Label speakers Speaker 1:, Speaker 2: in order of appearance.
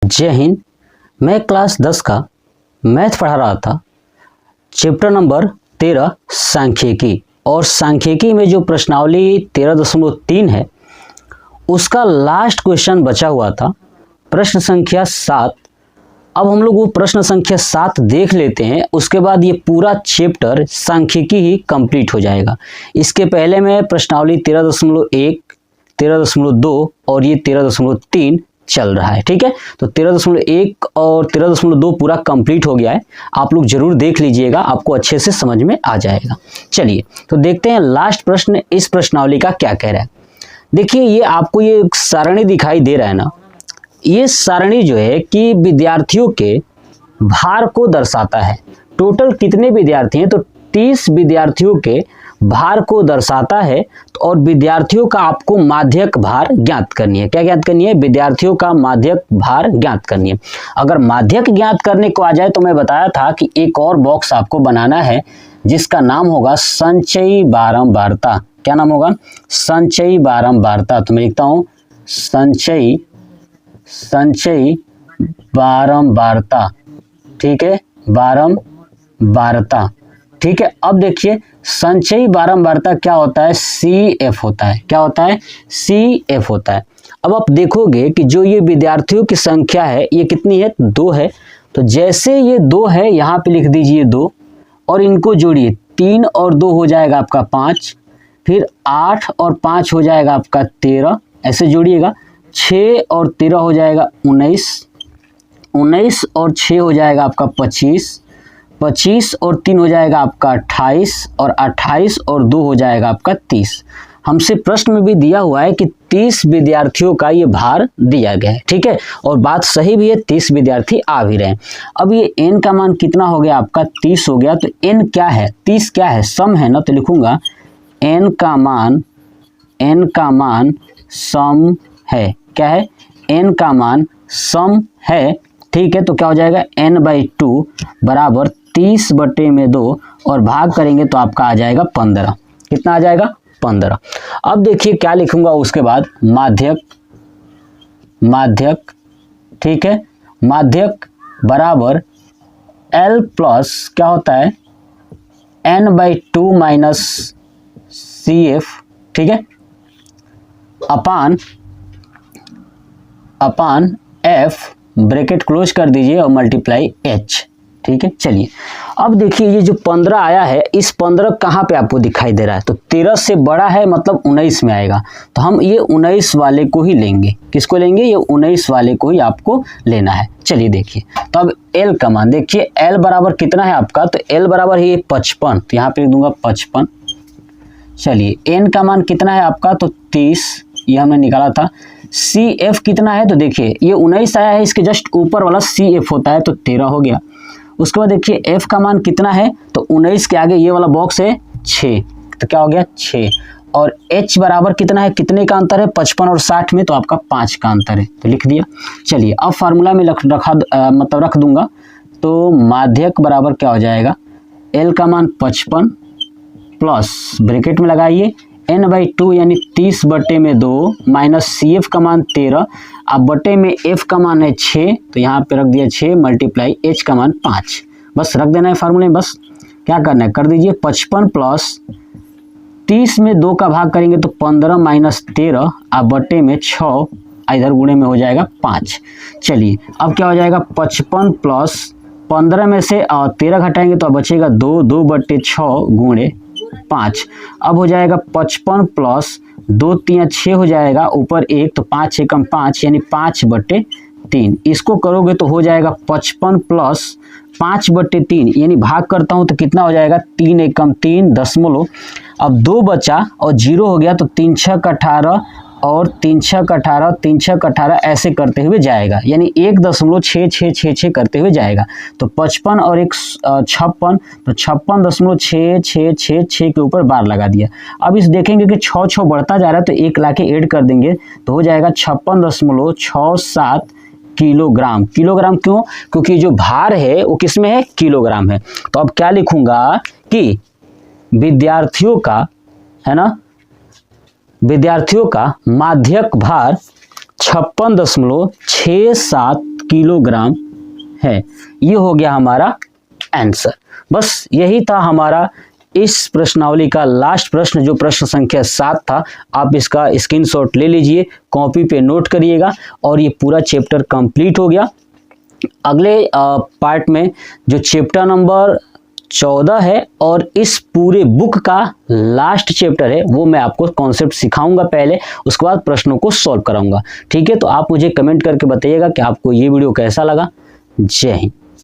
Speaker 1: जय हिंद। मैं क्लास 10 का मैथ पढ़ा रहा था, चैप्टर नंबर 13 सांख्यिकी, और सांख्यिकी में जो प्रश्नावली 13.3 है उसका लास्ट क्वेश्चन बचा हुआ था, प्रश्न संख्या 7। अब हम लोग वो प्रश्न संख्या 7 देख लेते हैं, उसके बाद ये पूरा चैप्टर सांख्यिकी ही कंप्लीट हो जाएगा। इसके पहले मैं प्रश्नावली 13.1, 13.2 और ये 13.3 चल रहा है, ठीक है। तो 13.1 और 13.2 पूरा कंप्लीट हो गया है, आप लोग जरूर देख लीजिएगा, आपको अच्छे से समझ में आ जाएगा। चलिए तो देखते हैं लास्ट प्रश्न इस प्रश्नावली का क्या कह रहा है। देखिए ये आपको ये सारणी दिखाई दे रहा है ना, ये सारणी जो है कि विद्यार्थियों के भार को दर्शाता है। टोटल कितने विद्यार्थी हैं, तो 30 विद्यार्थियों के भार को दर्शाता है। और विद्यार्थियों का आपको माध्यक भार ज्ञात करनी है। क्या ज्ञात करनी है? विद्यार्थियों का माध्यक भार ज्ञात करनी है। अगर माध्यक ज्ञात करने को आ जाए तो मैं बताया था कि एक और बॉक्स आपको बनाना है जिसका नाम होगा संचयी बारंबारता। क्या नाम होगा? संचयी बारंबारता। तो मैं लिखता हूं संचयी बारंबारता, ठीक है, बारंबारता, ठीक है। अब देखिए संचयी बारंबारता क्या होता है? CF होता है। क्या होता है? CF होता है। अब आप देखोगे कि जो ये विद्यार्थियों की संख्या है ये कितनी है? 2 है। तो जैसे ये 2 है यहाँ पे लिख दीजिए 2 और इनको जोड़िए, 3 और 2 हो जाएगा आपका 5, फिर 8 और 5 हो जाएगा आपका 13, ऐसे जोड़िएगा। 6 और 13 हो जाएगा 19, 19 और 6 हो जाएगा आपका 25, 25 और 3 हो जाएगा आपका 28, और 28 और 2 हो जाएगा आपका 30। हमसे प्रश्न में भी दिया हुआ है कि 30 विद्यार्थियों का ये भार दिया गया है, ठीक है। और बात सही भी है, 30 विद्यार्थी आ भी रहे हैं। अब ये n का मान कितना हो गया आपका? 30 हो गया। तो n क्या है? 30 क्या है? सम है ना, तो लिखूंगा n का मान सम है। क्या है? n का मान सम है, ठीक है। तो क्या हो जाएगा? n/2 बराबर 30/2 और भाग करेंगे तो आपका आ जाएगा 15। कितना आ जाएगा? 15। अब देखिए क्या लिखूंगा उसके बाद, माध्यक, ठीक है। माध्यक बराबर L प्लस क्या होता है? n/2 माइनस CF, ठीक है, अपान F, ब्रैकेट क्लोज कर दीजिए और मल्टीप्लाई H, ठीक है। चलिए अब देखिए ये जो 15 आया है, इस 15 कहाँ पे आपको दिखाई दे रहा है? तो 13 से बड़ा है, मतलब 19 में आएगा। तो हम ये 19 वाले को ही लेंगे। किसको लेंगे? ये 19 वाले को ही आपको लेना है। चलिए देखिए, तो अब L का मान देखिए, L बराबर कितना है आपका? तो L बराबर है 55, तो यहाँ पे लिख दूंगा 55। चलिए n का मान कितना है आपका? तो 30, ये हमने निकाला था। CF कितना है? तो देखिए ये 19 आया है, इसके जस्ट ऊपर वाला CF होता है, तो 13 हो गया। उसके बाद देखिए F का मान कितना है? तो 19 के आगे ये वाला बॉक्स है 6, तो क्या हो गया? 6। और H बराबर कितना है? कितने का अंतर है? 55 और 60 में, तो आपका 5 का अंतर है, तो लिख दिया। चलिए अब फार्मूला में रख दूंगा। तो माध्यक बराबर क्या हो जाएगा? L का मान 55 प्लस ब्रैकेट में लगाइए n/2 यानी 30/2 माइनस CF का मान 13, अब बटे में F का मान है 6, तो यहाँ पे रख दिया 6 मल्टीप्लाई H का मान 5। बस रख देना है फार्मूले में। बस क्या करना है, कर दीजिए 55 प्लस 30 में 2 का भाग करेंगे तो 15 माइनस 13, अब बटे में 6, इधर गुणे में हो जाएगा 5। चलिए अब क्या हो जाएगा? 55 प्लस 15 में से 13 घटाएंगे तो अब बचेगा 2, 2/6 गुणे 5। अब हो जाएगा 55 प्लस 2 3 6 हो जाएगा, ऊपर 1 तो 5 एकम 5 यानी 5/3। इसको करोगे तो हो जाएगा 55 प्लस 5/3 यानी भाग करता हूं तो कितना हो जाएगा? 3 एकम 3 दशमलव, अब 2 बचा और 0 हो गया, तो 3 6 18 और 3 6 18, 3 6 18 ऐसे करते हुए जाएगा, यानी 1.6666 करते हुए जाएगा। तो 55 और 1 56, तो 56.6666 के ऊपर बार लगा दिया। अब इस देखेंगे कि 6 बढ़ता जा रहा है, तो 1 लाके ऐड कर देंगे तो हो जाएगा 56.67 किलोग्राम। किलोग्राम क्यों? क्योंकि जो भार है वो किस में है? किलोग्राम है। तो अब क्या लिखूंगा कि विद्यार्थियों का, है ना, विद्यार्थियों का माध्यक भार 56.67 किलोग्राम है। ये हो गया हमारा आंसर। बस यही था हमारा इस प्रश्नावली का लास्ट प्रश्न, जो प्रश्न संख्या 7 था। आप इसका स्क्रीनशॉट ले लीजिए, कॉपी पे नोट करिएगा, और ये पूरा चैप्टर कंप्लीट हो गया। अगले पार्ट में जो चैप्टर नंबर 14 है और इस पूरे बुक का लास्ट चैप्टर है, वो मैं आपको कॉन्सेप्ट सिखाऊंगा पहले, उसके बाद प्रश्नों को सॉल्व कराऊंगा। ठीक है, तो आप मुझे कमेंट करके बताइएगा कि आपको ये वीडियो कैसा लगा। जय हिंद।